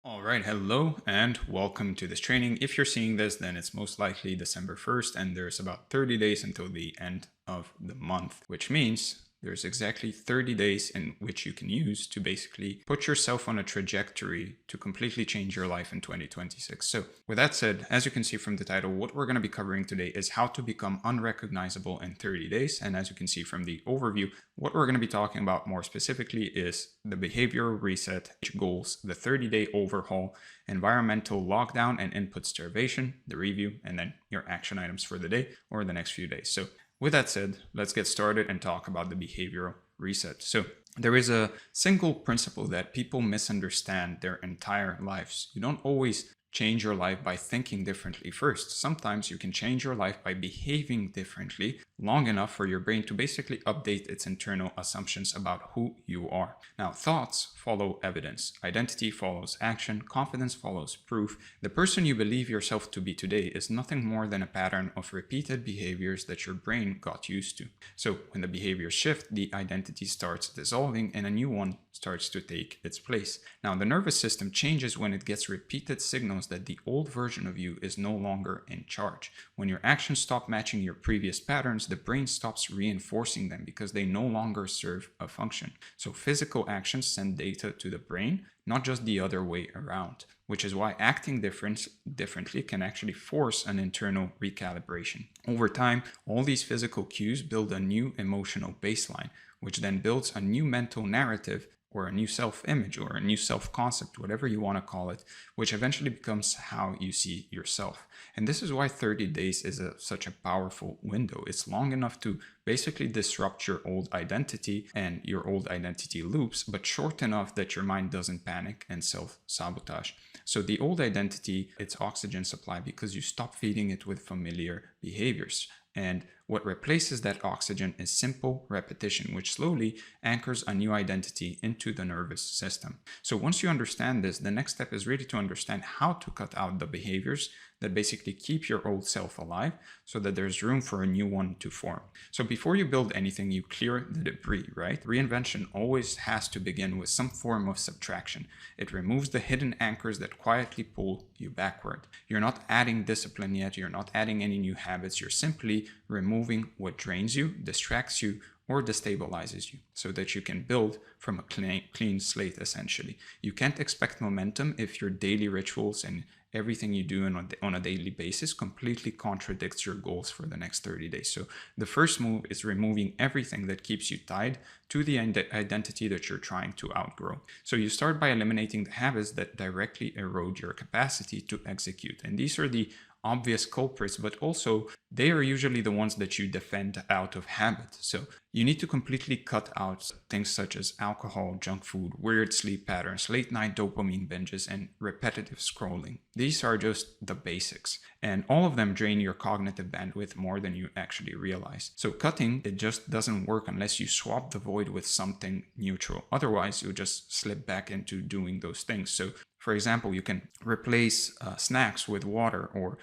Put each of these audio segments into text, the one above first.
All right, hello and welcome to this training. If you're seeing this, then it's most likely December 1st, and there's about 30 days until the end of the month, which means there's exactly 30 days in which you can use to basically put yourself on a trajectory to completely change your life in 2026. So with that said, as you can see from the title, what we're going to be covering today is how to become unrecognizable in 30 days. And as you can see from the overview, what we're going to be talking about more specifically is the behavioral reset, goals, the 30-day overhaul, environmental lockdown and input starvation, the review, and then your action items for the day or the next few days. So with that said, let's get started and talk about the behavioral reset. So there is a single principle that people misunderstand their entire lives. You don't always change your life by thinking differently first. Sometimes you can change your life by behaving differently long enough for your brain to basically update its internal assumptions about who you are. Now, thoughts follow evidence. Identity follows action. Confidence follows proof. The person you believe yourself to be today is nothing more than a pattern of repeated behaviors that your brain got used to. So when the behaviors shift, the identity starts dissolving and a new one starts to take its place. Now, the nervous system changes when it gets repeated signals that the old version of you is no longer in charge. When your actions stop matching your previous patterns, the brain stops reinforcing them because they no longer serve a function. So physical actions send data to the brain, not just the other way around, which is why acting differently can actually force an internal recalibration. Over time, all these physical cues build a new emotional baseline, which then builds a new mental narrative or a new self-image or a new self-concept, whatever you want to call it, which eventually becomes how you see yourself. And this is why 30 days is such a powerful window. It's long enough to basically disrupt your old identity and your old identity loops, but short enough that your mind doesn't panic and self-sabotage. So the old identity, it's oxygen supply because you stop feeding it with familiar behaviors. And what replaces that oxygen is simple repetition, which slowly anchors a new identity into the nervous system. So once you understand this, the next step is really to understand how to cut out the behaviors that basically keep your old self alive so that there's room for a new one to form. So before you build anything, you clear the debris, right? Reinvention always has to begin with some form of subtraction. It removes the hidden anchors that quietly pull you backward. You're not adding discipline yet. You're not adding any new habits. You're simply removing what drains you, distracts you, or destabilizes you so that you can build from a clean slate, essentially. You can't expect momentum if your daily rituals and everything you do on a daily basis completely contradicts your goals for the next 30 days. So the first move is removing everything that keeps you tied to the identity that you're trying to outgrow. So you start by eliminating the habits that directly erode your capacity to execute. And these are the obvious culprits, but also they are usually the ones that you defend out of habit. So you need to completely cut out things such as alcohol, junk food, weird sleep patterns, late night dopamine binges, and repetitive scrolling. These are just the basics, and all of them drain your cognitive bandwidth more than you actually realize. So cutting, it just doesn't work unless you swap the void with something neutral. Otherwise, you'll just slip back into doing those things. So for example, you can replace snacks with water or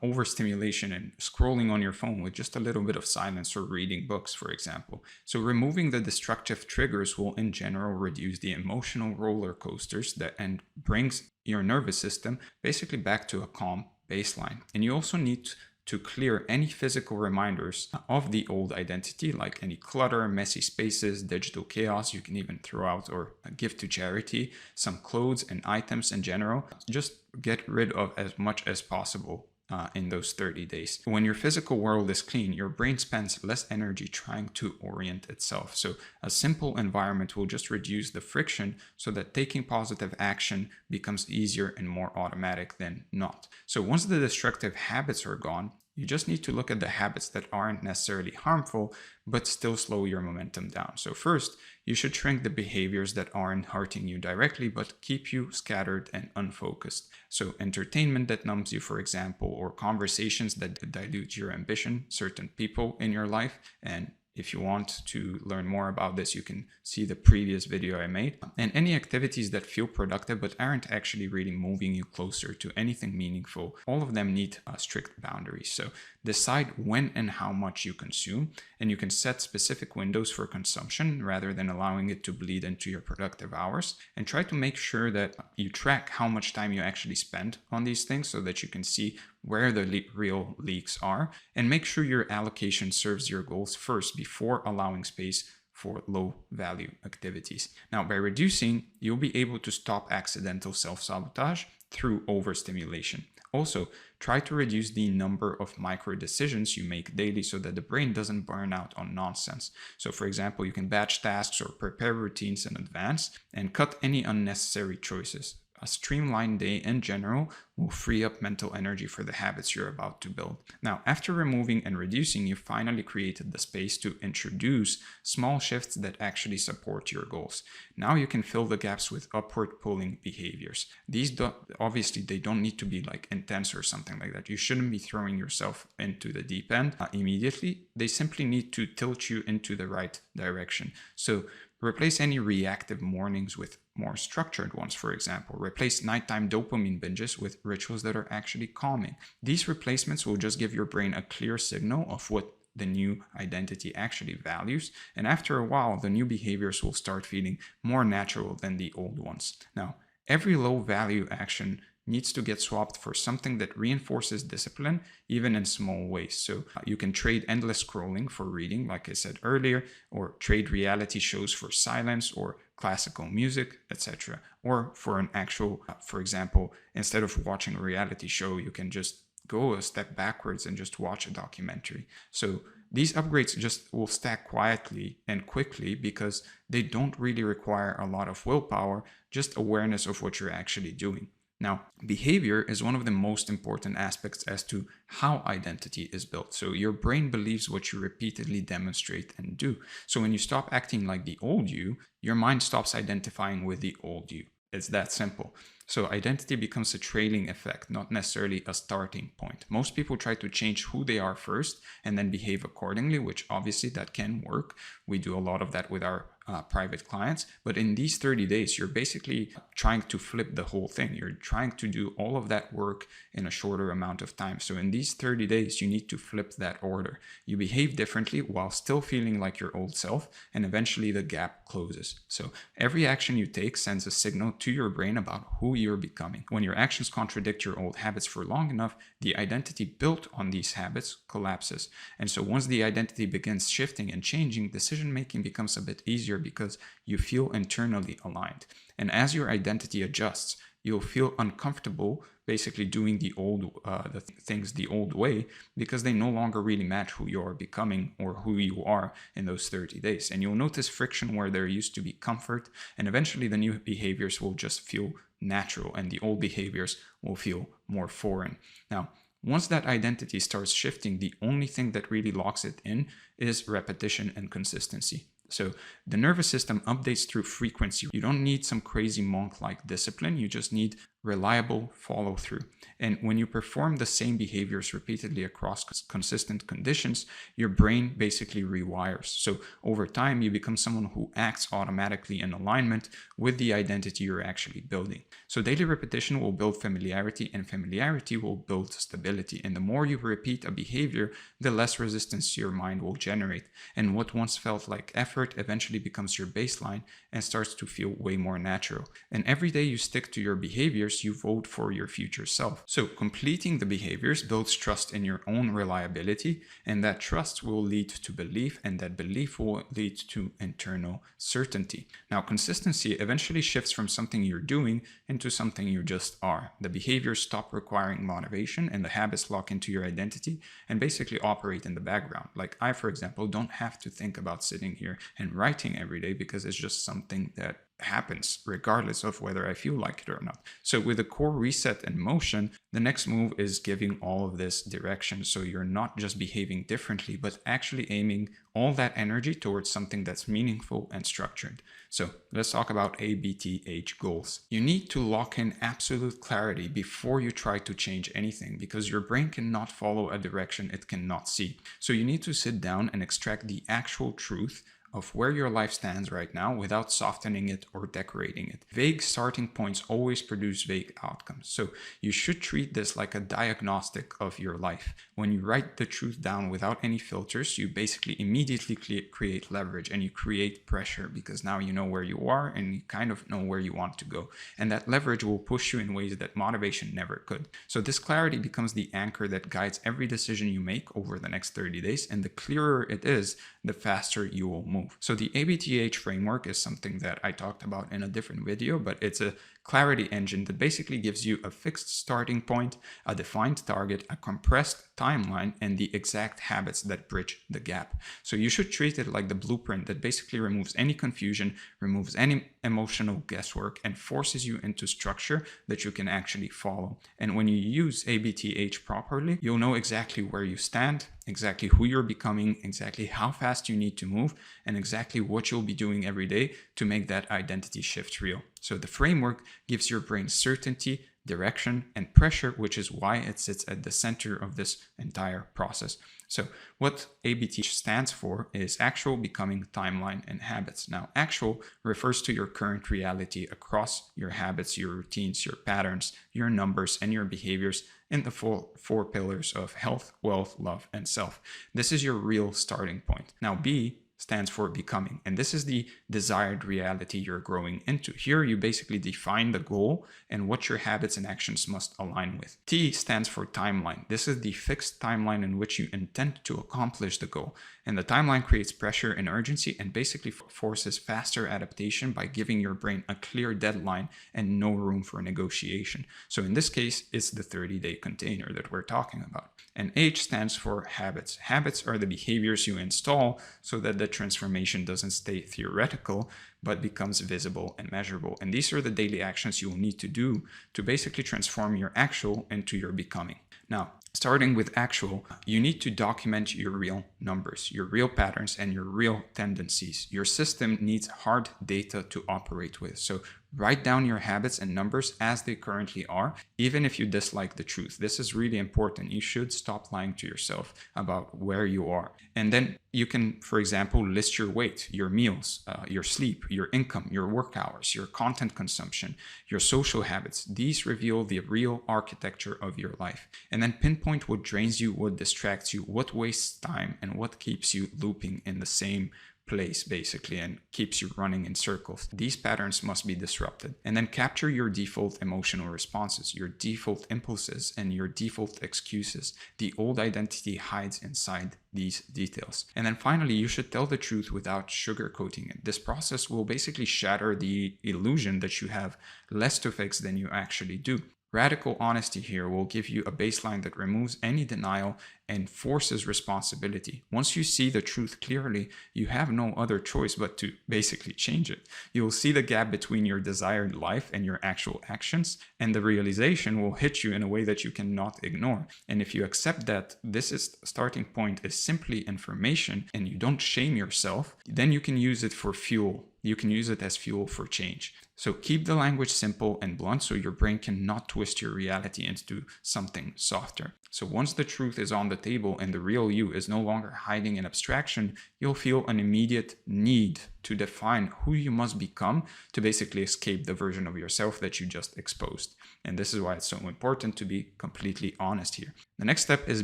overstimulation and scrolling on your phone with just a little bit of silence or reading books, for example. So removing the destructive triggers will in general reduce the emotional roller coasters and brings your nervous system basically back to a calm baseline. And you also need to clear any physical reminders of the old identity, like any clutter, messy spaces, digital chaos. You can even throw out or give to charity, some clothes and items in general. Just get rid of as much as possible in those 30 days. When your physical world is clean, your brain spends less energy trying to orient itself. So a simple environment will just reduce the friction so that taking positive action becomes easier and more automatic than not. So once the destructive habits are gone, you just need to look at the habits that aren't necessarily harmful, but still slow your momentum down. So first, you should shrink the behaviors that aren't hurting you directly, but keep you scattered and unfocused. So entertainment that numbs you, for example, or conversations that dilute your ambition, certain people in your life, and If you want to learn more about this, you can see the previous video I made. And any activities that feel productive but aren't actually really moving you closer to anything meaningful, all of them need strict boundaries. So decide when and how much you consume, and you can set specific windows for consumption rather than allowing it to bleed into your productive hours. And try to make sure that you track how much time you actually spend on these things so that you can see where the real leaks are, and make sure your allocation serves your goals first before allowing space for low value activities. Now, by reducing, you'll be able to stop accidental self-sabotage through overstimulation. Also, try to reduce the number of micro decisions you make daily so that the brain doesn't burn out on nonsense. So for example, you can batch tasks or prepare routines in advance and cut any unnecessary choices. A streamlined day in general will free up mental energy for the habits you're about to build. Now, after removing and reducing, you finally created the space to introduce small shifts that actually support your goals. Now you can fill the gaps with upward pulling behaviors. These obviously they don't need to be like intense or something like that. You shouldn't be throwing yourself into the deep end immediately. They simply need to tilt you into the right direction. So replace any reactive mornings with more structured ones, for example. Replace nighttime dopamine binges with rituals that are actually calming. These replacements will just give your brain a clear signal of what the new identity actually values, and after a while, the new behaviors will start feeling more natural than the old ones. Now, every low value action needs to get swapped for something that reinforces discipline, even in small ways. So you can trade endless scrolling for reading, like I said earlier, or trade reality shows for silence or classical music, etc. Or for an actual, for example, instead of watching a reality show, you can just go a step backwards and just watch a documentary. So these upgrades just will stack quietly and quickly because they don't really require a lot of willpower, just awareness of what you're actually doing. Now, behavior is one of the most important aspects as to how identity is built. So your brain believes what you repeatedly demonstrate and do. So when you stop acting like the old you, your mind stops identifying with the old you. It's that simple. So identity becomes a trailing effect, not necessarily a starting point. Most people try to change who they are first and then behave accordingly, which obviously that can work. We do a lot of that with our private clients. But in these 30 days, you're basically trying to flip the whole thing. You're trying to do all of that work in a shorter amount of time. So in these 30 days, you need to flip that order. You behave differently while still feeling like your old self, and eventually the gap closes. So every action you take sends a signal to your brain about who you're becoming. When your actions contradict your old habits for long enough, the identity built on these habits collapses. And so once the identity begins shifting and changing, decision-making becomes a bit easier because you feel internally aligned. And as your identity adjusts, you'll feel uncomfortable basically doing the things the old way because they no longer really match who you are becoming or who you are in those 30 days. And you'll notice friction where there used to be comfort, and eventually the new behaviors will just feel natural and the old behaviors will feel more foreign. Now, once that identity starts shifting, the only thing that really locks it in is repetition and consistency. So the nervous system updates through frequency. You don't need some crazy monk-like discipline. You just need reliable follow-through. And when you perform the same behaviors repeatedly across consistent conditions, your brain basically rewires. So over time, you become someone who acts automatically in alignment with the identity you're actually building. So daily repetition will build familiarity, and familiarity will build stability. And the more you repeat a behavior, the less resistance your mind will generate. And what once felt like effort eventually becomes your baseline and starts to feel way more natural. And every day you stick to your behaviors, you vote for your future self. So completing the behaviors builds trust in your own reliability, and that trust will lead to belief, and that belief will lead to internal certainty. Now, consistency eventually shifts from something you're doing into something you just are. The behaviors stop requiring motivation, and the habits lock into your identity and basically operate in the background. Like I, for example, don't have to think about sitting here and writing every day because it's just something that happens regardless of whether I feel like it or not. So with the core reset in motion, the next move is giving all of this direction. So you're not just behaving differently, but actually aiming all that energy towards something that's meaningful and structured. So let's talk about ABTH goals. You need to lock in absolute clarity before you try to change anything, because your brain cannot follow a direction it cannot see. So you need to sit down and extract the actual truth of where your life stands right now without softening it or decorating it. Vague starting points always produce vague outcomes. So you should treat this like a diagnostic of your life. When you write the truth down without any filters, you basically immediately create leverage and you create pressure, because now you know where you are and you kind of know where you want to go. And that leverage will push you in ways that motivation never could. So this clarity becomes the anchor that guides every decision you make over the next 30 days. And the clearer it is, the faster you will move. So the ABTH framework is something that I talked about in a different video, but it's a clarity engine that basically gives you a fixed starting point, a defined target, a compressed timeline, and the exact habits that bridge the gap. So you should treat it like the blueprint that basically removes any confusion, removes any emotional guesswork, and forces you into structure that you can actually follow. And when you use ABTH properly, you'll know exactly where you stand, exactly who you're becoming, exactly how fast you need to move, and exactly what you'll be doing every day to make that identity shift real. So the framework gives your brain certainty, direction, and pressure, which is why it sits at the center of this entire process. So what ABTH stands for is actual, becoming, timeline, and habits. Now, actual refers to your current reality across your habits, your routines, your patterns, your numbers, and your behaviors in the four pillars of health, wealth, love, and self. This is your real starting point. Now, B stands for becoming, and this is the desired reality you're growing into. Here, you basically define the goal and what your habits and actions must align with. T stands for timeline. This is the fixed timeline in which you intend to accomplish the goal. And the timeline creates pressure and urgency and basically forces faster adaptation by giving your brain a clear deadline and no room for negotiation. So in this case, it's the 30-day container that we're talking about. And H stands for habits. Habits are the behaviors you install so that the transformation doesn't stay theoretical, but becomes visible and measurable. And these are the daily actions you will need to do to basically transform your actual into your becoming. Now, starting with actual, you need to document your real numbers, your real patterns, and your real tendencies. Your system needs hard data to operate with. So write down your habits and numbers as they currently are, even if you dislike the truth. This is really important. You should stop lying to yourself about where you are. And then you can, for example, list your weight, your meals, your sleep, your income, your work hours, your content consumption, your social habits. These reveal the real architecture of your life. And then pinpoint what drains you, what distracts you, what wastes time, and what keeps you looping in the same place basically and keeps you running in circles. These patterns must be disrupted. And then capture your default emotional responses, your default impulses, and your default excuses. The old identity hides inside these details. And then finally, you should tell the truth without sugarcoating it. This process will basically shatter the illusion that you have less to fix than you actually do. Radical honesty here will give you a baseline that removes any denial and forces responsibility. Once you see the truth clearly, you have no other choice but to basically change it. You will see the gap between your desired life and your actual actions, and the realization will hit you in a way that you cannot ignore. And if you accept that this starting point is simply information and you don't shame yourself, then you can use it for fuel. You can use it as fuel for change. So keep the language simple and blunt so your brain cannot twist your reality into something softer. So once the truth is on the table and the real you is no longer hiding in abstraction, you'll feel an immediate need to define who you must become to basically escape the version of yourself that you just exposed. And this is why it's so important to be completely honest here. The next step is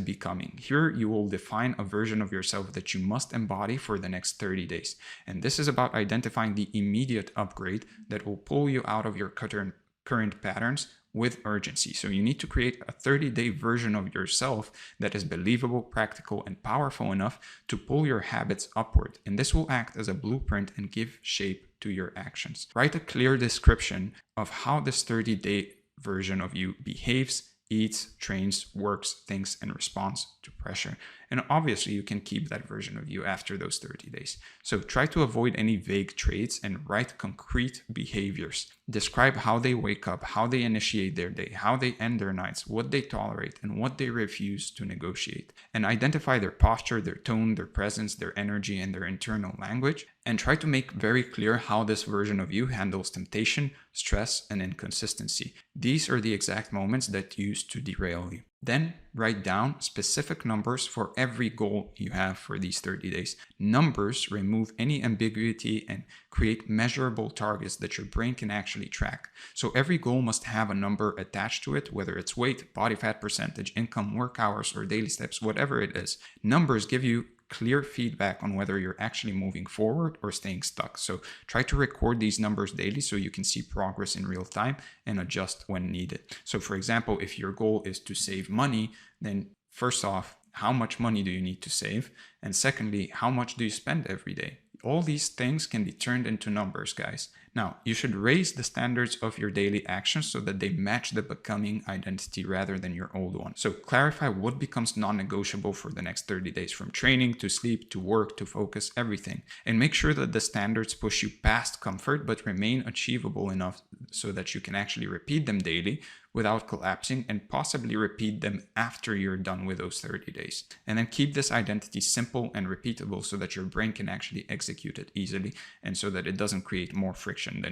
becoming. Here you will define a version of yourself that you must embody for the next 30 days. And this is about identifying the immediate upgrade that will pull you out of your current patterns with urgency. So you need to create a 30-day version of yourself that is believable, practical, and powerful enough to pull your habits upward. And this will act as a blueprint and give shape to your actions. Write a clear description of how this 30-day version of you behaves, eats, trains, works, thinks, and responds to pressure. And obviously you can keep that version of you after those 30 days. So try to avoid any vague traits and write concrete behaviors. Describe how they wake up, how they initiate their day, how they end their nights, what they tolerate, and what they refuse to negotiate. And identify their posture, their tone, their presence, their energy, and their internal language. And try to make very clear how this version of you handles temptation, stress, and inconsistency. These are the exact moments that used to derail you. Then write down specific numbers for every goal you have for these 30 days. Numbers remove any ambiguity and create measurable targets that your brain can actually track. So every goal must have a number attached to it, whether it's weight, body fat percentage, income, work hours, or daily steps, whatever it is. Numbers give you clear feedback on whether you're actually moving forward or staying stuck. So try to record these numbers daily so you can see progress in real time and adjust when needed. So for example, if your goal is to save money, then first off, how much money do you need to save? And secondly, how much do you spend every day? All these things can be turned into numbers, guys. Now, you should raise the standards of your daily actions so that they match the becoming identity rather than your old one. So clarify what becomes non-negotiable for the next 30 days, from training to sleep to work to focus, everything. And make sure that the standards push you past comfort but remain achievable enough so that you can actually repeat them daily without collapsing, and possibly repeat them after you're done with those 30 days. And then keep this identity simple and repeatable so that your brain can actually execute it easily and so that it doesn't create more friction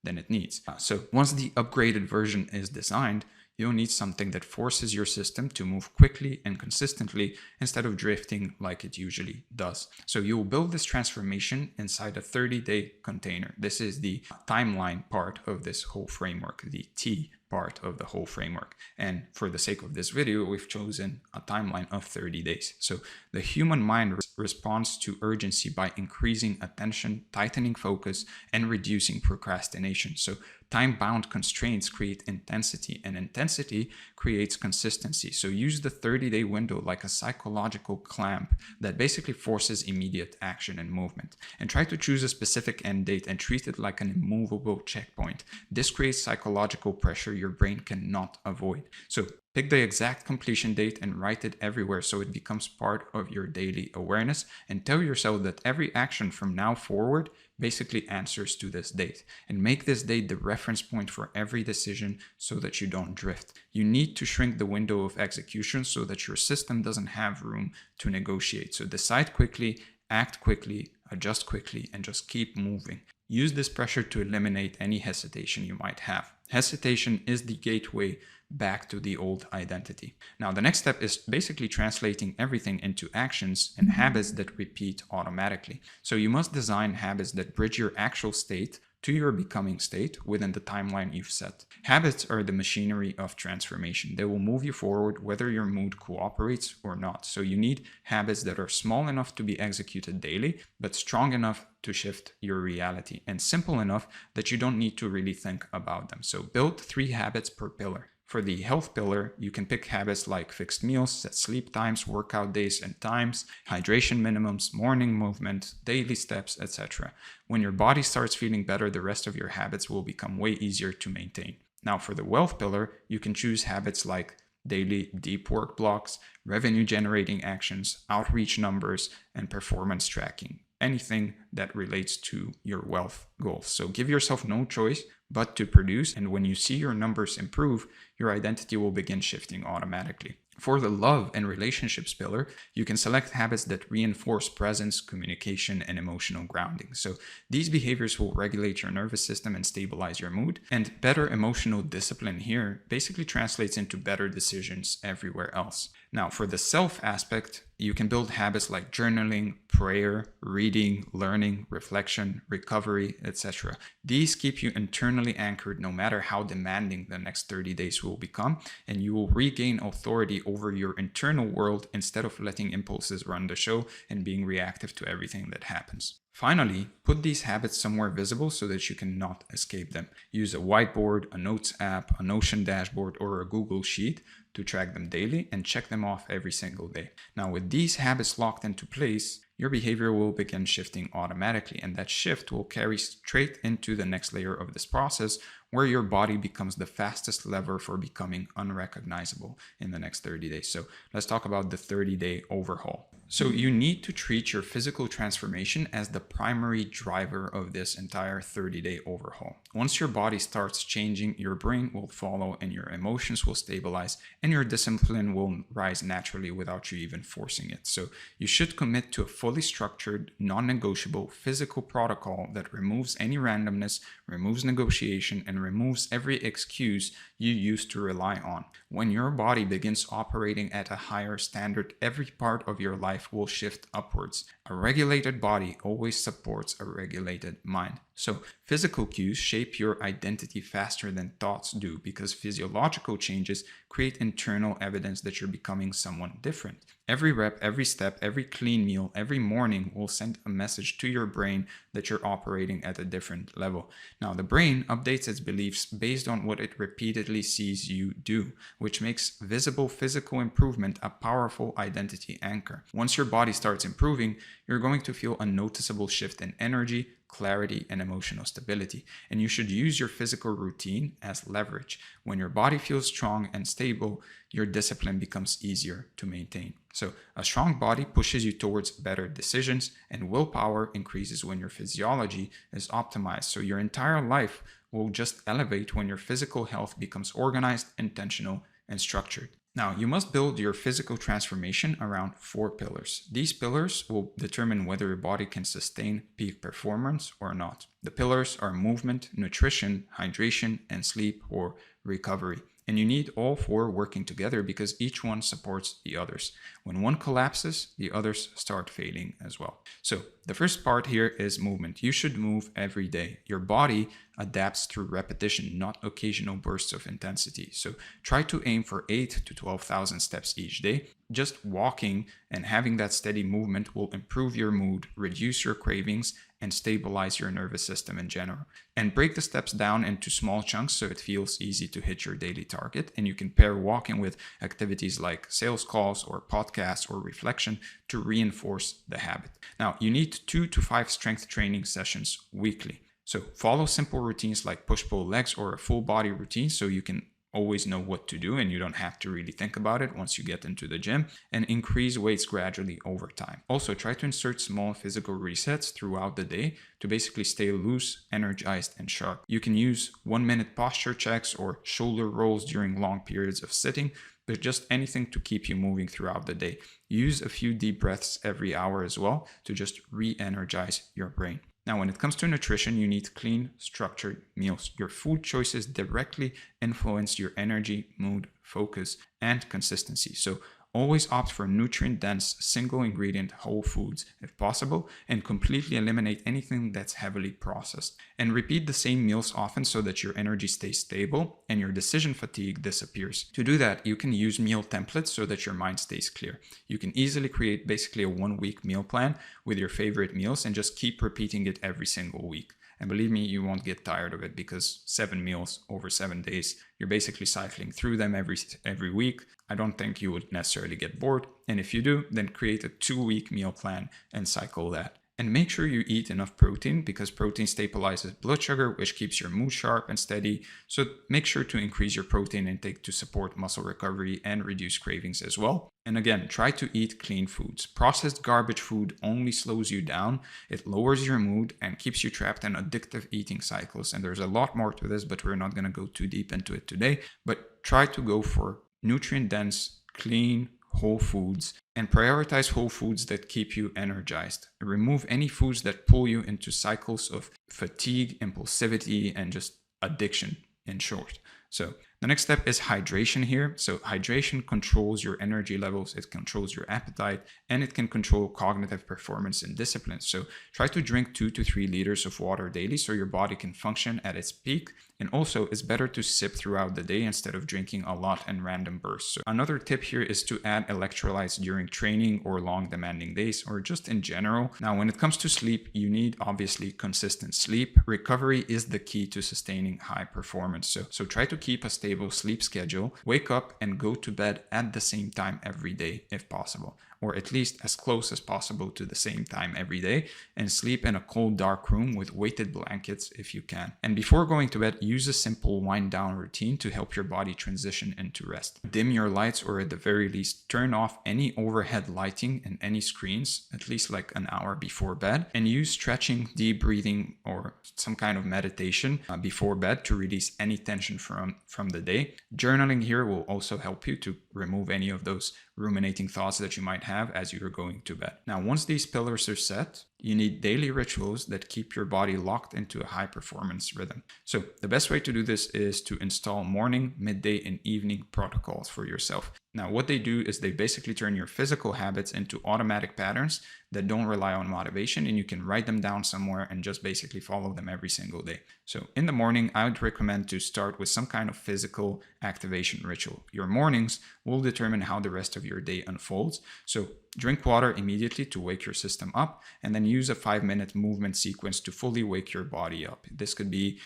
than it needs. So once the upgraded version is designed, you'll need something that forces your system to move quickly and consistently instead of drifting like it usually does. So you'll build this transformation inside a 30-day container. This is the timeline part of this whole framework, the T part of the whole framework. And for the sake of this video, we've chosen a timeline of 30 days. So the human mind responds to urgency by increasing attention, tightening focus, and reducing procrastination. So time-bound constraints create intensity, and intensity creates consistency. So use the 30-day window like a psychological clamp that basically forces immediate action and movement. And try to choose a specific end date and treat it like an immovable checkpoint. This creates psychological pressure your brain cannot avoid. So pick the exact completion date and write it everywhere so it becomes part of your daily awareness, and tell yourself that every action from now forward basically answers to this date, and make this date the reference point for every decision so that you don't drift. You need to shrink the window of execution so that your system doesn't have room to negotiate. So decide quickly, act quickly, adjust quickly, and just keep moving. Use this pressure to eliminate any hesitation you might have. Hesitation is the gateway back to the old identity. Now, the next step is basically translating everything into actions and habits that repeat automatically. So you must design habits that bridge your actual state to your becoming state within the timeline you've set. Habits are the machinery of transformation. They will move you forward whether your mood cooperates or not. So you need habits that are small enough to be executed daily, but strong enough to shift your reality, and simple enough that you don't need to really think about them. So build 3 habits per pillar. For the health pillar, you can pick habits like fixed meals, set sleep times, workout days and times, hydration minimums, morning movement, daily steps, etc. When your body starts feeling better, the rest of your habits will become way easier to maintain. Now, for the wealth pillar, you can choose habits like daily deep work blocks, revenue generating actions, outreach numbers, and performance tracking. Anything that relates to your wealth goals. So give yourself no choice but to produce, and when you see your numbers improve, your identity will begin shifting automatically. For the love and relationships pillar, you can select habits that reinforce presence, communication, and emotional grounding. So these behaviors will regulate your nervous system and stabilize your mood. And better emotional discipline here basically translates into better decisions everywhere else. Now, for the self aspect, you can build habits like journaling, prayer, reading, learning, reflection, recovery, etc. These keep you internally anchored no matter how demanding the next 30 days will become, and you will regain authority over your internal world instead of letting impulses run the show and being reactive to everything that happens. Finally, put these habits somewhere visible so that you cannot escape them. Use a whiteboard, a notes app, a Notion dashboard, or a Google Sheet to track them daily and check them off every single day. Now, with these habits locked into place, your behavior will begin shifting automatically, and that shift will carry straight into the next layer of this process where your body becomes the fastest lever for becoming unrecognizable in the next 30 days. So let's talk about the 30-day overhaul. So you need to treat your physical transformation as the primary driver of this entire 30-day overhaul. Once your body starts changing, your brain will follow and your emotions will stabilize and your discipline will rise naturally without you even forcing it. So you should commit to a fully structured, non-negotiable physical protocol that removes any randomness, removes negotiation, and removes every excuse you used to rely on. When your body begins operating at a higher standard, every part of your life will shift upwards. A regulated body always supports a regulated mind. So physical cues shape your identity faster than thoughts do because physiological changes create internal evidence that you're becoming someone different. Every rep, every step, every clean meal, every morning will send a message to your brain that you're operating at a different level. Now, the brain updates its beliefs based on what it repeatedly sees you do, which makes visible physical improvement a powerful identity anchor. Once your body starts improving, you're going to feel a noticeable shift in energy, clarity, and emotional stability. And you should use your physical routine as leverage. When your body feels strong and stable, your discipline becomes easier to maintain. So a strong body pushes you towards better decisions, and willpower increases when your physiology is optimized. So your entire life will just elevate when your physical health becomes organized, intentional, and structured. Now, you must build your physical transformation around 4 pillars. These pillars will determine whether your body can sustain peak performance or not. The pillars are movement, nutrition, hydration, and sleep or recovery. And you need all 4 working together because each one supports the others. When one collapses, the others start failing as well. So the first part here is movement. You should move every day. Your body adapts through repetition, not occasional bursts of intensity. So try to aim for 8 to 12,000 steps each day. Just walking and having that steady movement will improve your mood, reduce your cravings, and stabilize your nervous system in general. And break the steps down into small chunks so it feels easy to hit your daily target. And you can pair walking with activities like sales calls or podcasts or reflection to reinforce the habit. Now, you need 2 to 5 strength training sessions weekly. So follow simple routines like push-pull legs or a full body routine so you can always know what to do and you don't have to really think about it once you get into the gym, and increase weights gradually over time. Also, try to insert small physical resets throughout the day to basically stay loose, energized, and sharp. You can use 1-minute posture checks or shoulder rolls during long periods of sitting, but just anything to keep you moving throughout the day. Use a few deep breaths every hour as well to just re-energize your brain. Now, when it comes to nutrition, you need clean, structured meals. Your food choices directly influence your energy, mood, focus, and consistency. So always opt for nutrient-dense, single-ingredient whole foods if possible, and completely eliminate anything that's heavily processed. And repeat the same meals often so that your energy stays stable and your decision fatigue disappears. To do that, you can use meal templates so that your mind stays clear. You can easily create basically a 1-week meal plan with your favorite meals and just keep repeating it every single week. And believe me, you won't get tired of it because 7 meals over 7 days, you're basically cycling through them every week. I don't think you would necessarily get bored. And if you do, then create a 2-week meal plan and cycle that. And make sure you eat enough protein because protein stabilizes blood sugar, which keeps your mood sharp and steady. So make sure to increase your protein intake to support muscle recovery and reduce cravings as well. And again, try to eat clean foods. Processed garbage food only slows you down. It lowers your mood and keeps you trapped in addictive eating cycles. And there's a lot more to this, but we're not going to go too deep into it today. But try to go for nutrient-dense, clean, whole foods, and prioritize whole foods that keep you energized. Remove any foods that pull you into cycles of fatigue, impulsivity, and just addiction, in short. So the next step is hydration here. So hydration controls your energy levels, it controls your appetite, and it can control cognitive performance and discipline. So try to drink 2 to 3 liters of water daily so your body can function at its peak. And also, it's better to sip throughout the day instead of drinking a lot in random bursts. So another tip here is to add electrolytes during training or long demanding days, or just in general. Now, when it comes to sleep, you need obviously consistent sleep. Recovery is the key to sustaining high performance. So try to keep a stable sleep schedule. Wake up and go to bed at the same time every day if possible. or at least as close as possible to the same time every day, and sleep in a cold, dark room with weighted blankets if you can. And before going to bed, use a simple wind down routine to help your body transition into rest. Dim your lights, or at the very least, turn off any overhead lighting and any screens, at least like an hour before bed, and use stretching, deep breathing, or some kind of meditation before bed to release any tension from the day. Journaling here will also help you to remove any of those ruminating thoughts that you might have as you're going to bed. Now, once these pillars are set, you need daily rituals that keep your body locked into a high performance rhythm. So the best way to do this is to install morning, midday, and evening protocols for yourself. Now, what they do is they basically turn your physical habits into automatic patterns that don't rely on motivation, and you can write them down somewhere and just basically follow them every single day. So in the morning, I would recommend to start with some kind of physical activation ritual. Your mornings will determine how the rest of your day unfolds. So drink water immediately to wake your system up, and then use a 5-minute movement sequence to fully wake your body up. This could be,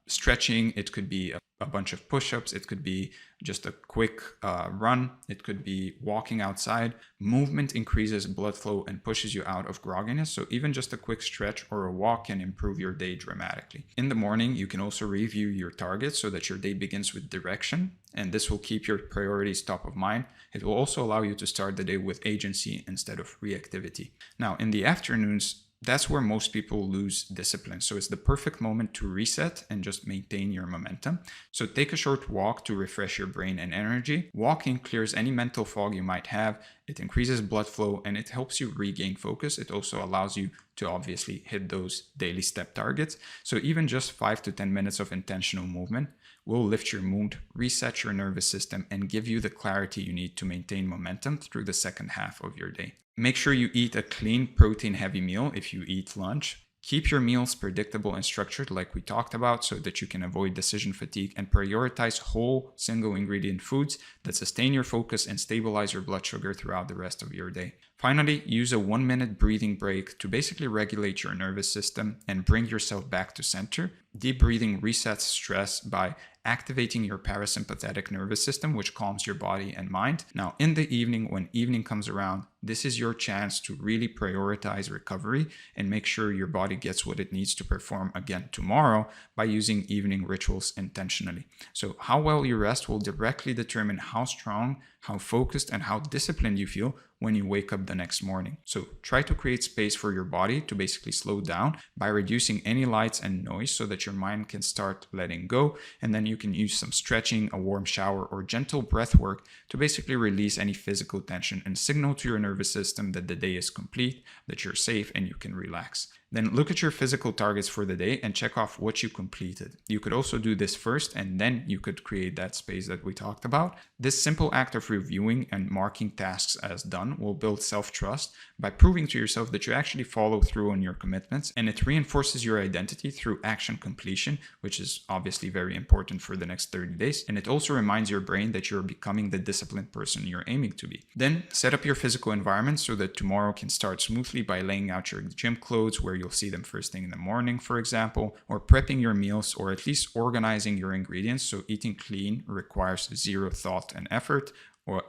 stretching. It could be a bunch of push-ups. It could be just a quick run. It could be walking outside. Movement increases blood flow and pushes you out of grogginess. So even just a quick stretch or a walk can improve your day dramatically. In the morning, you can also review your targets so that your day begins with direction, and this will keep your priorities top of mind. It will also allow you to start the day with agency instead of reactivity. Now, in the afternoons, that's where most people lose discipline. So it's the perfect moment to reset and just maintain your momentum. So take a short walk to refresh your brain and energy. Walking clears any mental fog you might have. It increases blood flow and it helps you regain focus. It also allows you to obviously hit those daily step targets. So even just 5 to 10 minutes of intentional movement will lift your mood, reset your nervous system, and give you the clarity you need to maintain momentum through the second half of your day. Make sure you eat a clean, protein-heavy meal if you eat lunch. Keep your meals predictable and structured like we talked about so that you can avoid decision fatigue, and prioritize whole, single-ingredient foods that sustain your focus and stabilize your blood sugar throughout the rest of your day. Finally, use a 1-minute breathing break to basically regulate your nervous system and bring yourself back to center. Deep breathing resets stress by activating your parasympathetic nervous system, which calms your body and mind. Now, in the evening, when evening comes around, this is your chance to really prioritize recovery and make sure your body gets what it needs to perform again tomorrow by using evening rituals intentionally. So how well you rest will directly determine how strong, how focused, and how disciplined you feel when you wake up the next morning. So try to create space for your body to basically slow down by reducing any lights and noise so that your mind can start letting go. And then you can use some stretching, a warm shower, or gentle breath work to basically release any physical tension and signal to your nervous system that the day is complete, that you're safe, and you can relax. Then look at your physical targets for the day and check off what you completed. You could also do this first, and then you could create that space that we talked about. This simple act of reviewing and marking tasks as done will build self-trust by proving to yourself that you actually follow through on your commitments, and it reinforces your identity through action completion, which is obviously very important for the next 30 days. And it also reminds your brain that you're becoming the disciplined person you're aiming to be. Then set up your physical environment so that tomorrow can start smoothly by laying out your gym clothes where you'll see them first thing in the morning, for example, or prepping your meals, or at least organizing your ingredients so eating clean requires zero thought and effort,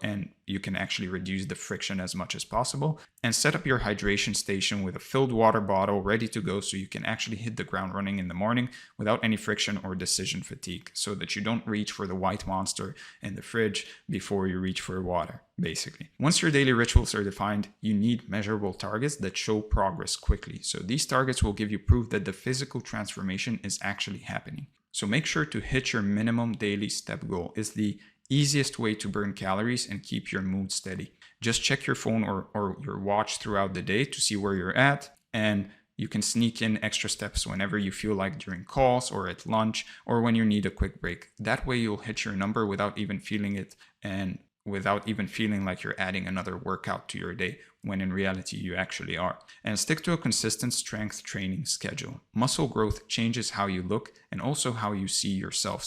and you can actually reduce the friction as much as possible. And set up your hydration station with a filled water bottle ready to go so you can actually hit the ground running in the morning without any friction or decision fatigue, so that you don't reach for the white monster in the fridge before you reach for water, basically. Once your daily rituals are defined, you need measurable targets that show progress quickly. So these targets will give you proof that the physical transformation is actually happening. So make sure to hit your minimum daily step goal. Is the easiest way to burn calories and keep your mood steady. Just check your phone or your watch throughout the day to see where you're at, and you can sneak in extra steps whenever you feel like, during calls or at lunch or when you need a quick break. That way you'll hit your number without even feeling it, and without even feeling like you're adding another workout to your day, when in reality you actually are. And stick to a consistent strength training schedule. Muscle growth changes how you look and also how you see yourself.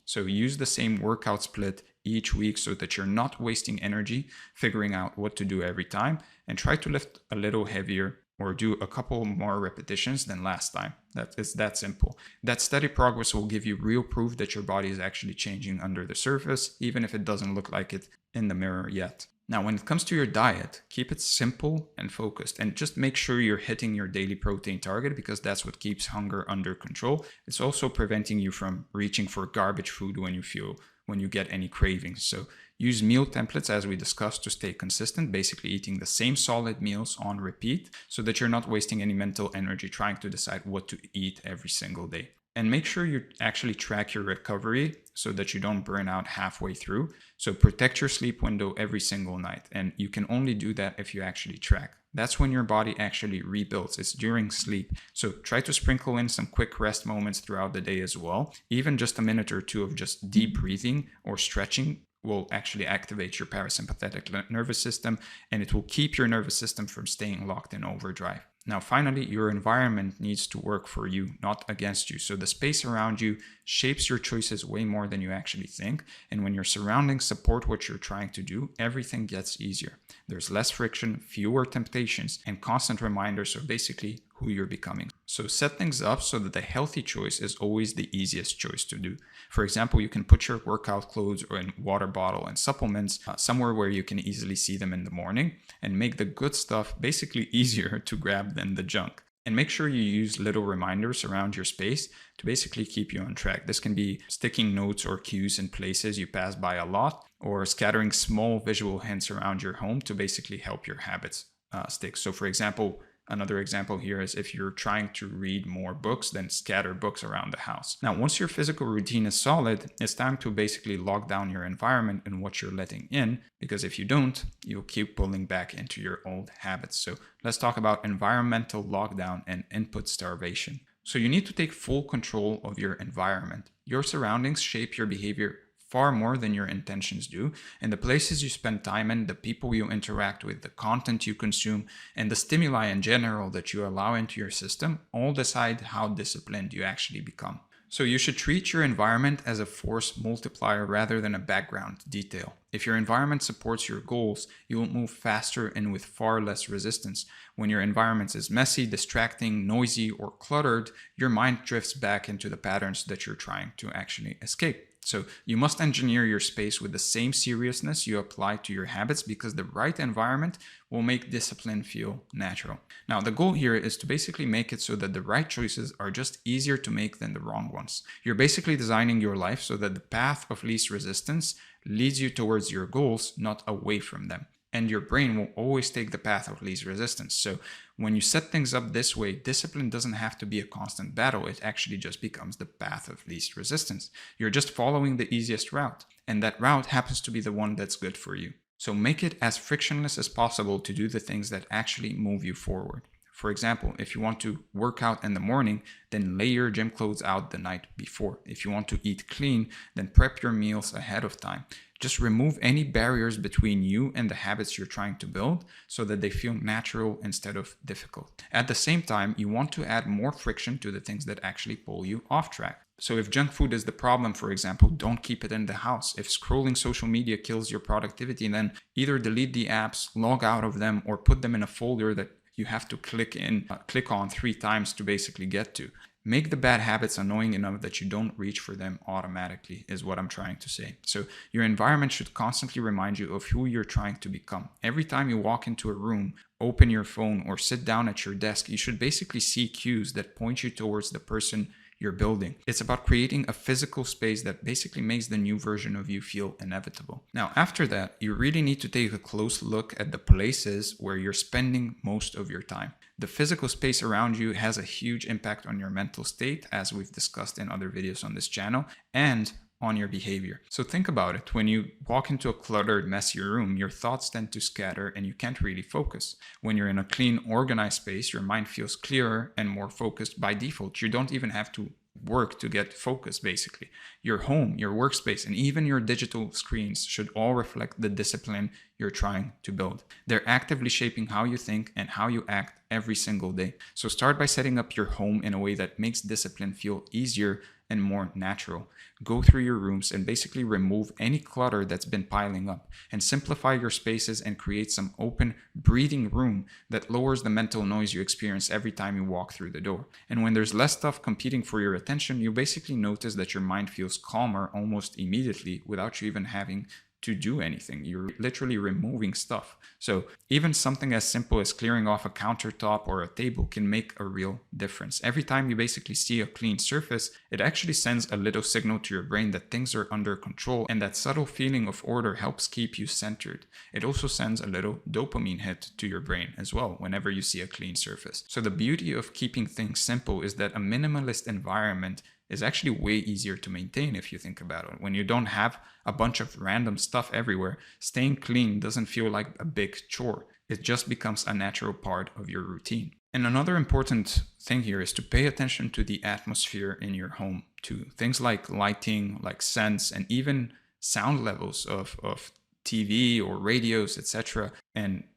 So use the same workout split each week so that you're not wasting energy figuring out what to do every time, and try to lift a little heavier or do a couple more repetitions than last time. It's that simple. That steady progress will give you real proof that your body is actually changing under the surface, even if it doesn't look like it in the mirror yet. Now, when it comes to your diet, keep it simple and focused, and just make sure you're hitting your daily protein target, because that's what keeps hunger under control. It's also preventing you from reaching for garbage food when you get any cravings. So use meal templates, as we discussed, to stay consistent, basically eating the same solid meals on repeat so that you're not wasting any mental energy trying to decide what to eat every single day. And make sure you actually track your recovery so that you don't burn out halfway through. So protect your sleep window every single night. And you can only do that if you actually track. That's when your body actually rebuilds. It's during sleep. So try to sprinkle in some quick rest moments throughout the day as well. Even just a minute or two of just deep breathing or stretching will actually activate your parasympathetic nervous system, and it will keep your nervous system from staying locked in overdrive. Now, finally, your environment needs to work for you, not against you. So the space around you shapes your choices way more than you actually think. And when your surroundings support what you're trying to do, everything gets easier. There's less friction, fewer temptations, and constant reminders of basically who you're becoming. So set things up so that the healthy choice is always the easiest choice to do. For example, you can put your workout clothes or a water bottle and supplements somewhere where you can easily see them in the morning, and make the good stuff basically easier to grab than the junk. And make sure you use little reminders around your space to basically keep you on track. This can be sticking notes or cues in places you pass by a lot, or scattering small visual hints around your home to basically help your habits stick. So for example, another example here is if you're trying to read more books, then scatter books around the house. Now, once your physical routine is solid, it's time to basically lock down your environment and what you're letting in, because if you don't, you'll keep pulling back into your old habits. So let's talk about environmental lockdown and input starvation. So you need to take full control of your environment. Your surroundings shape your behavior far more than your intentions do, and the places you spend time in, the people you interact with, the content you consume, and the stimuli in general that you allow into your system all decide how disciplined you actually become. So you should treat your environment as a force multiplier rather than a background detail. If your environment supports your goals, you will move faster and with far less resistance. When your environment is messy, distracting, noisy, or cluttered, your mind drifts back into the patterns that you're trying to actually escape. So you must engineer your space with the same seriousness you apply to your habits, because the right environment will make discipline feel natural. Now, the goal here is to basically make it so that the right choices are just easier to make than the wrong ones. You're basically designing your life so that the path of least resistance leads you towards your goals, not away from them. And your brain will always take the path of least resistance. So when you set things up this way, discipline doesn't have to be a constant battle. It actually just becomes the path of least resistance. You're just following the easiest route, and that route happens to be the one that's good for you. So make it as frictionless as possible to do the things that actually move you forward. For example, if you want to work out in the morning, then lay your gym clothes out the night before. If you want to eat clean, then prep your meals ahead of time. Just remove any barriers between you and the habits you're trying to build so that they feel natural instead of difficult. At the same time, you want to add more friction to the things that actually pull you off track. So if junk food is the problem, for example, don't keep it in the house. If scrolling social media kills your productivity, then either delete the apps, log out of them, or put them in a folder that you have to click on 3 times to basically get to. Make the bad habits annoying enough that you don't reach for them automatically, is what I'm trying to say. So your environment should constantly remind you of who you're trying to become. Every time you walk into a room, open your phone, or sit down at your desk, you should basically see cues that point you towards the person you're building. It's about creating a physical space that basically makes the new version of you feel inevitable. Now, after that, you really need to take a close look at the places where you're spending most of your time. The physical space around you has a huge impact on your mental state, as we've discussed in other videos on this channel, and on your behavior. So think about it. When you walk into a cluttered, messy room, your thoughts tend to scatter and you can't really focus. When you're in a clean, organized space, your mind feels clearer and more focused by default. You don't even have to work to get focused, basically. Your home, your workspace, and even your digital screens should all reflect the discipline you're trying to build. They're actively shaping how you think and how you act every single day. So start by setting up your home in a way that makes discipline feel easier and more natural. Go through your rooms and basically remove any clutter that's been piling up, and simplify your spaces and create some open, breathing room that lowers the mental noise you experience every time you walk through the door. And when there's less stuff competing for your attention, you basically notice that your mind feels calmer almost immediately without you even having to do anything. You're literally removing stuff. So even something as simple as clearing off a countertop or a table can make a real difference. Every time you basically see a clean surface, it actually sends a little signal to your brain that things are under control, and that subtle feeling of order helps keep you centered. It also sends a little dopamine hit to your brain as well whenever you see a clean surface. So the beauty of keeping things simple is that a minimalist environment is actually way easier to maintain if you think about it. When you don't have a bunch of random stuff everywhere, staying clean doesn't feel like a big chore. It just becomes a natural part of your routine. And another important thing here is to pay attention to the atmosphere in your home too. Things like lighting, like scents, and even sound levels of TV or radios, etc.,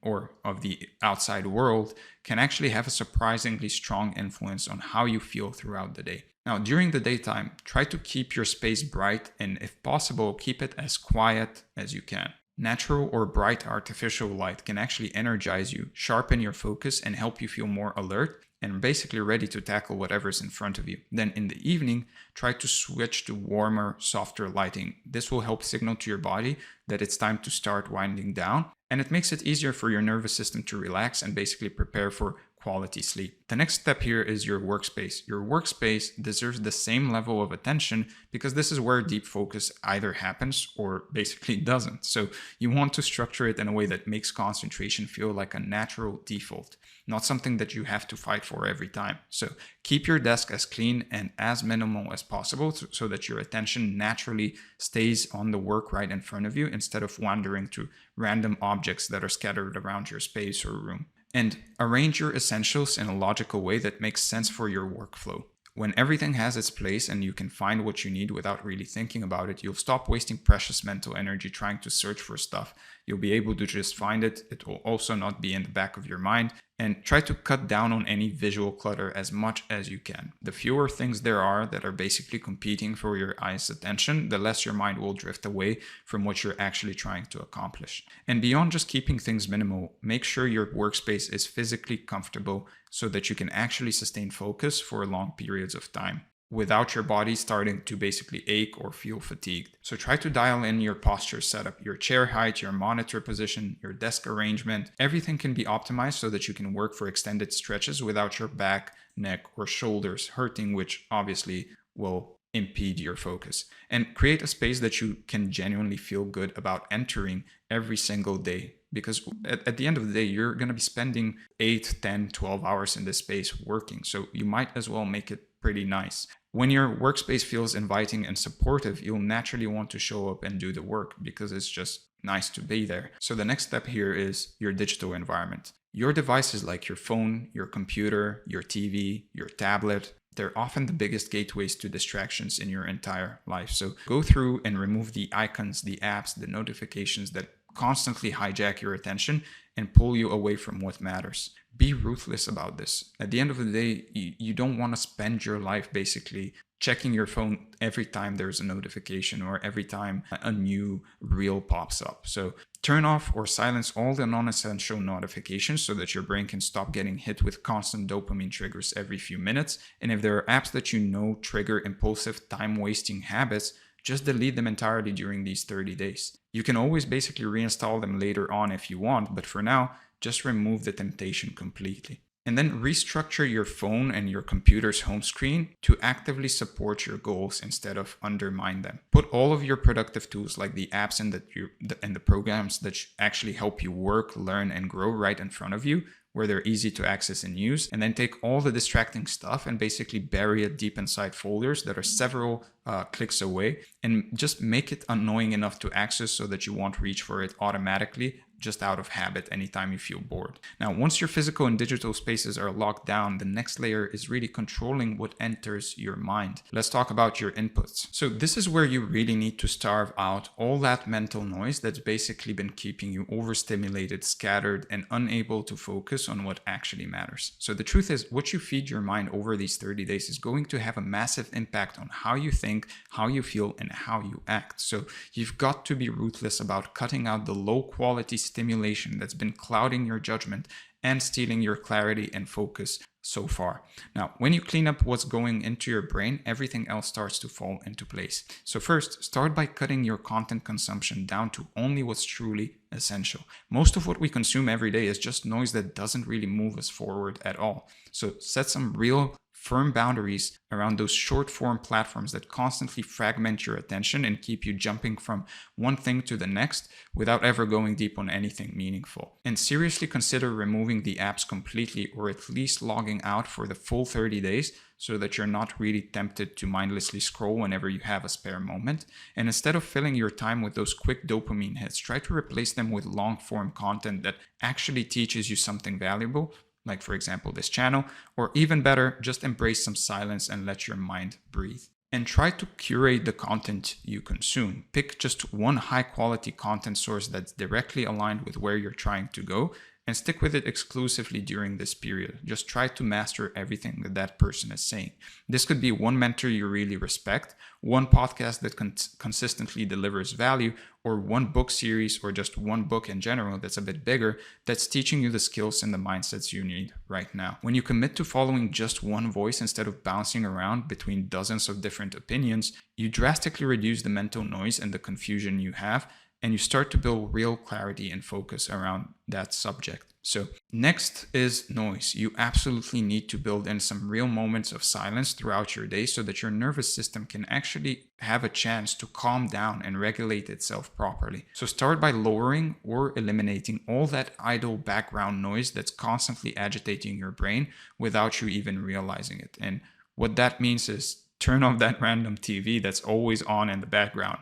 or of the outside world can actually have a surprisingly strong influence on how you feel throughout the day. Now, during the daytime, try to keep your space bright and, if possible, keep it as quiet as you can. Natural or bright artificial light can actually energize you, sharpen your focus, and help you feel more alert and basically ready to tackle whatever's in front of you. Then in the evening, try to switch to warmer, softer lighting. This will help signal to your body that it's time to start winding down, and it makes it easier for your nervous system to relax and basically prepare for quality sleep. The next step here is your workspace. Your workspace deserves the same level of attention because this is where deep focus either happens or basically doesn't. So you want to structure it in a way that makes concentration feel like a natural default, not something that you have to fight for every time. So keep your desk as clean and as minimal as possible so that your attention naturally stays on the work right in front of you instead of wandering to random objects that are scattered around your space or room. And arrange your essentials in a logical way that makes sense for your workflow. When everything has its place and you can find what you need without really thinking about it, you'll stop wasting precious mental energy trying to search for stuff. You'll be able to just find it. It will also not be in the back of your mind. And try to cut down on any visual clutter as much as you can. The fewer things there are that are basically competing for your eyes' attention, the less your mind will drift away from what you're actually trying to accomplish. And beyond just keeping things minimal, make sure your workspace is physically comfortable so that you can actually sustain focus for long periods of time without your body starting to basically ache or feel fatigued. So try to dial in your posture setup, your chair height, your monitor position, your desk arrangement. Everything can be optimized so that you can work for extended stretches without your back, neck, or shoulders hurting, which obviously will impede your focus. And create a space that you can genuinely feel good about entering every single day. Because at the end of the day, you're going to be spending 8, 10, 12 hours in this space working. So you might as well make it pretty nice. When your workspace feels inviting and supportive, you'll naturally want to show up and do the work because it's just nice to be there. So the next step here is your digital environment. Your devices like your phone, your computer, your TV, your tablet, they're often the biggest gateways to distractions in your entire life. So go through and remove the icons, the apps, the notifications that constantly hijack your attention and pull you away from what matters. Be ruthless about this. At the end of the day, you don't want to spend your life basically checking your phone every time there's a notification or every time a new reel pops up. So turn off or silence all the non-essential notifications so that your brain can stop getting hit with constant dopamine triggers every few minutes. And if there are apps that you know trigger impulsive time-wasting habits, just delete them entirely during these 30 days. You can always basically reinstall them later on if you want, but for now, just remove the temptation completely. And then restructure your phone and your computer's home screen to actively support your goals instead of undermine them. Put all of your productive tools like the apps and the programs that actually help you work, learn, and grow right in front of you, where they're easy to access and use, and then take all the distracting stuff and basically bury it deep inside folders that are several clicks away, and just make it annoying enough to access so that you won't reach for it automatically just out of habit anytime you feel bored. Now, once your physical and digital spaces are locked down, the next layer is really controlling what enters your mind. Let's talk about your inputs. So this is where you really need to starve out all that mental noise that's basically been keeping you overstimulated, scattered, and unable to focus on what actually matters. So the truth is, what you feed your mind over these 30 days is going to have a massive impact on how you think, how you feel, and how you act. So you've got to be ruthless about cutting out the low quality stimulation that's been clouding your judgment and stealing your clarity and focus so far. Now, when you clean up what's going into your brain, everything else starts to fall into place. So first, start by cutting your content consumption down to only what's truly essential. Most of what we consume every day is just noise that doesn't really move us forward at all. So set some real firm boundaries around those short form platforms that constantly fragment your attention and keep you jumping from one thing to the next without ever going deep on anything meaningful. And seriously consider removing the apps completely, or at least logging out for the full 30 days so that you're not really tempted to mindlessly scroll whenever you have a spare moment. And instead of filling your time with those quick dopamine hits, try to replace them with long form content that actually teaches you something valuable, like for example this channel, or even better, just embrace some silence and let your mind breathe. And try to curate the content you consume. Pick just one high quality content source that's directly aligned with where you're trying to go, and stick with it exclusively during this period. Just try to master everything that person is saying. This could be one mentor you really respect, one podcast that consistently delivers value, or one book series, or just one book in general that's a bit bigger, that's teaching you the skills and the mindsets you need right now. When you commit to following just one voice instead of bouncing around between dozens of different opinions, you drastically reduce the mental noise and the confusion you have, and you start to build real clarity and focus around that subject. So next is noise. You absolutely need to build in some real moments of silence throughout your day so that your nervous system can actually have a chance to calm down and regulate itself properly. So start by lowering or eliminating all that idle background noise that's constantly agitating your brain without you even realizing it. And what that means is turn off that random TV that's always on in the background,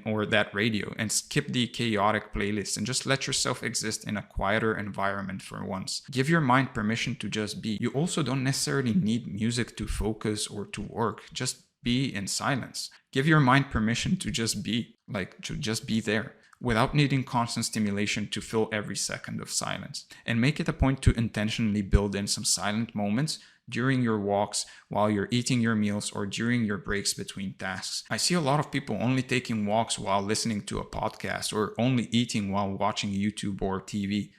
or that radio, and skip the chaotic playlist and just let yourself exist in a quieter environment for once. Give your mind permission to just be. You also don't necessarily need music to focus or to work. Just be in silence. Give your mind permission to just be, to just be there, without needing constant stimulation to fill every second of silence. And make it a point to intentionally build in some silent moments during your walks, while you're eating your meals, or during your breaks between tasks. I see a lot of people only taking walks while listening to a podcast, or only eating while watching YouTube or TV.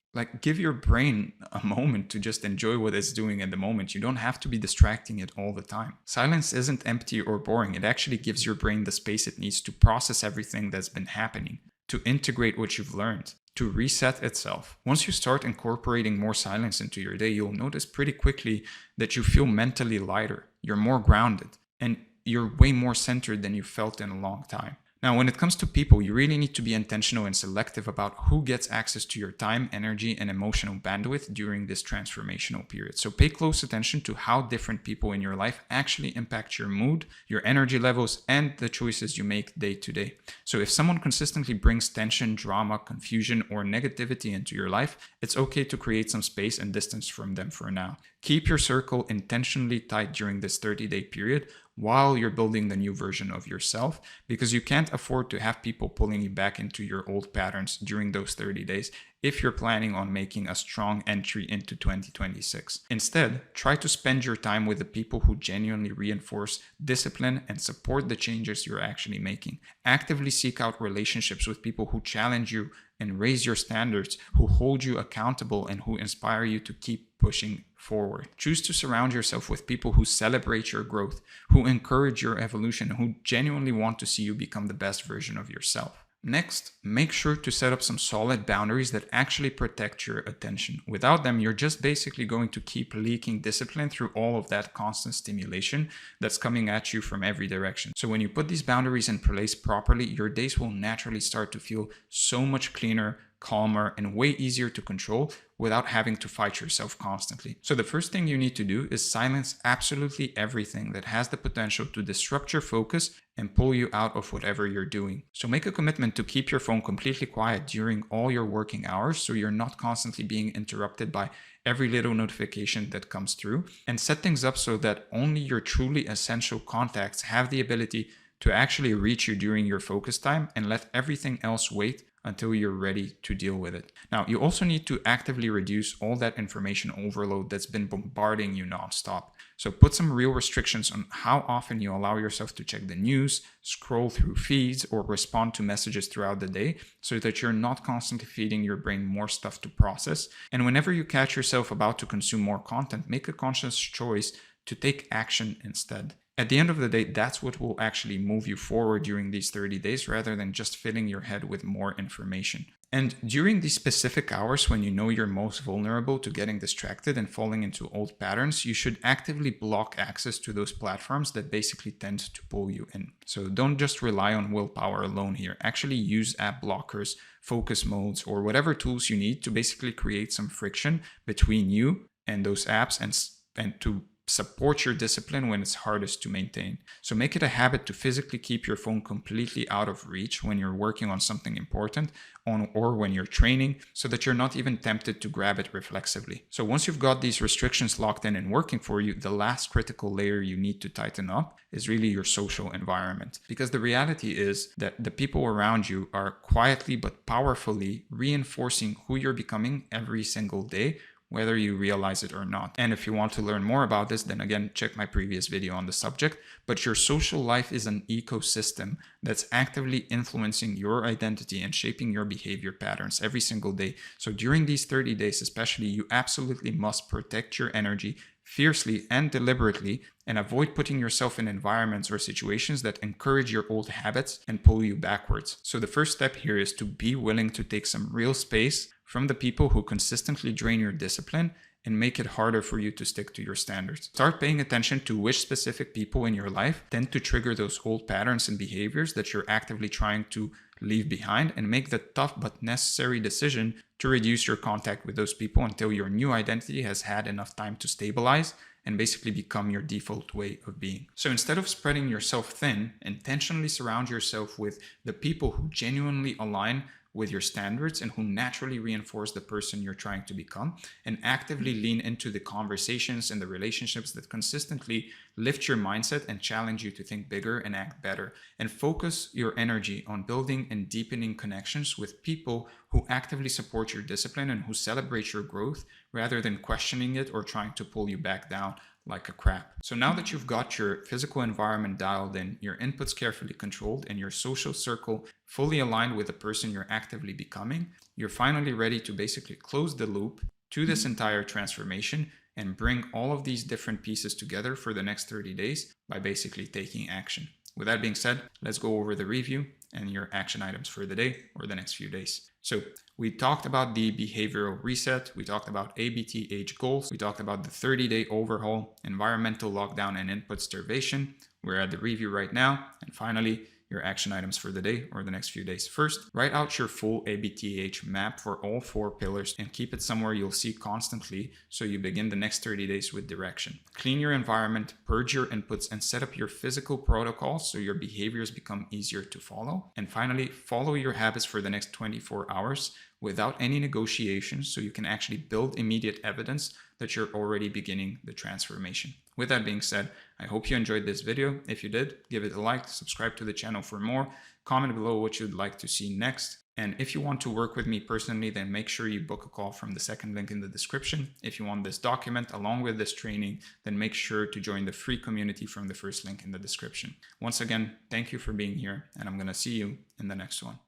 Give your brain a moment to just enjoy what it's doing at the moment. You don't have to be distracting it all the time. Silence isn't empty or boring. It actually gives your brain the space it needs to process everything that's been happening, to integrate what you've learned, to reset itself. Once you start incorporating more silence into your day, you'll notice pretty quickly that you feel mentally lighter, you're more grounded, and you're way more centered than you felt in a long time. Now, when it comes to people, you really need to be intentional and selective about who gets access to your time, energy, and emotional bandwidth during this transformational period. So pay close attention to how different people in your life actually impact your mood, your energy levels, and the choices you make day to day. So if someone consistently brings tension, drama, confusion, or negativity into your life, it's okay to create some space and distance from them for now. Keep your circle intentionally tight during this 30-day period while you're building the new version of yourself, because you can't afford to have people pulling you back into your old patterns during those 30 days if you're planning on making a strong entry into 2026. Instead, try to spend your time with the people who genuinely reinforce discipline and support the changes you're actually making. Actively seek out relationships with people who challenge you and raise your standards, who hold you accountable, and who inspire you to keep pushing forward. Choose to surround yourself with people who celebrate your growth, who encourage your evolution, and who genuinely want to see you become the best version of yourself. Next, make sure to set up some solid boundaries that actually protect your attention. Without them, you're just basically going to keep leaking discipline through all of that constant stimulation that's coming at you from every direction. So when you put these boundaries in place properly, your days will naturally start to feel so much cleaner, calmer, and way easier to control without having to fight yourself constantly. So the first thing you need to do is silence absolutely everything that has the potential to disrupt your focus and pull you out of whatever you're doing. So make a commitment to keep your phone completely quiet during all your working hours so you're not constantly being interrupted by every little notification that comes through, and set things up so that only your truly essential contacts have the ability to actually reach you during your focus time, and let everything else wait until you're ready to deal with it. Now, you also need to actively reduce all that information overload that's been bombarding you nonstop. So put some real restrictions on how often you allow yourself to check the news, scroll through feeds, or respond to messages throughout the day so that you're not constantly feeding your brain more stuff to process. And whenever you catch yourself about to consume more content, make a conscious choice to take action instead. At the end of the day, that's what will actually move you forward during these 30 days rather than just filling your head with more information. And during these specific hours when you know you're most vulnerable to getting distracted and falling into old patterns, you should actively block access to those platforms that basically tend to pull you in. So don't just rely on willpower alone here. Actually use app blockers, focus modes, or whatever tools you need to basically create some friction between you and those apps and to support your discipline when it's hardest to maintain. So make it a habit to physically keep your phone completely out of reach when you're working on something important or when you're training, so that you're not even tempted to grab it reflexively. So once you've got these restrictions locked in and working for you, the last critical layer you need to tighten up is really your social environment. Because the reality is that the people around you are quietly but powerfully reinforcing who you're becoming every single day, whether you realize it or not. And if you want to learn more about this, then again, check my previous video on the subject. But your social life is an ecosystem that's actively influencing your identity and shaping your behavior patterns every single day. So during these 30 days especially, you absolutely must protect your energy fiercely and deliberately, and avoid putting yourself in environments or situations that encourage your old habits and pull you backwards. So the first step here is to be willing to take some real space from the people who consistently drain your discipline and make it harder for you to stick to your standards. Start paying attention to which specific people in your life tend to trigger those old patterns and behaviors that you're actively trying to leave behind, and make the tough but necessary decision to reduce your contact with those people until your new identity has had enough time to stabilize and basically become your default way of being. So instead of spreading yourself thin, intentionally surround yourself with the people who genuinely align with your standards and who naturally reinforce the person you're trying to become, and actively lean into the conversations and the relationships that consistently lift your mindset and challenge you to think bigger and act better. And focus your energy on building and deepening connections with people who actively support your discipline and who celebrate your growth rather than questioning it or trying to pull you back down like a crap. So now that you've got your physical environment dialed in, your inputs carefully controlled, and your social circle fully aligned with the person you're actively becoming, you're finally ready to basically close the loop to this entire transformation and bring all of these different pieces together for the next 30 days by basically taking action. With that being said, let's go over the review and your action items for the day or the next few days. So we talked about the behavioral reset. We talked about ABTH goals. We talked about the 30-day overhaul, environmental lockdown, and input starvation. We're at the review right now. And finally, your action items for the day or the next few days. First, write out your full ABTH map for all 4 pillars and keep it somewhere you'll see constantly so you begin the next 30 days with direction. Clean your environment, purge your inputs, and set up your physical protocols so your behaviors become easier to follow. And finally, follow your habits for the next 24 hours without any negotiations so you can actually build immediate evidence that you're already beginning the transformation. With that being said, I hope you enjoyed this video. If you did, give it a like, subscribe to the channel for more, comment below what you'd like to see next. And if you want to work with me personally, then make sure you book a call from the second link in the description. If you want this document along with this training, then make sure to join the free community from the first link in the description. Once again, thank you for being here, and I'm going to see you in the next one.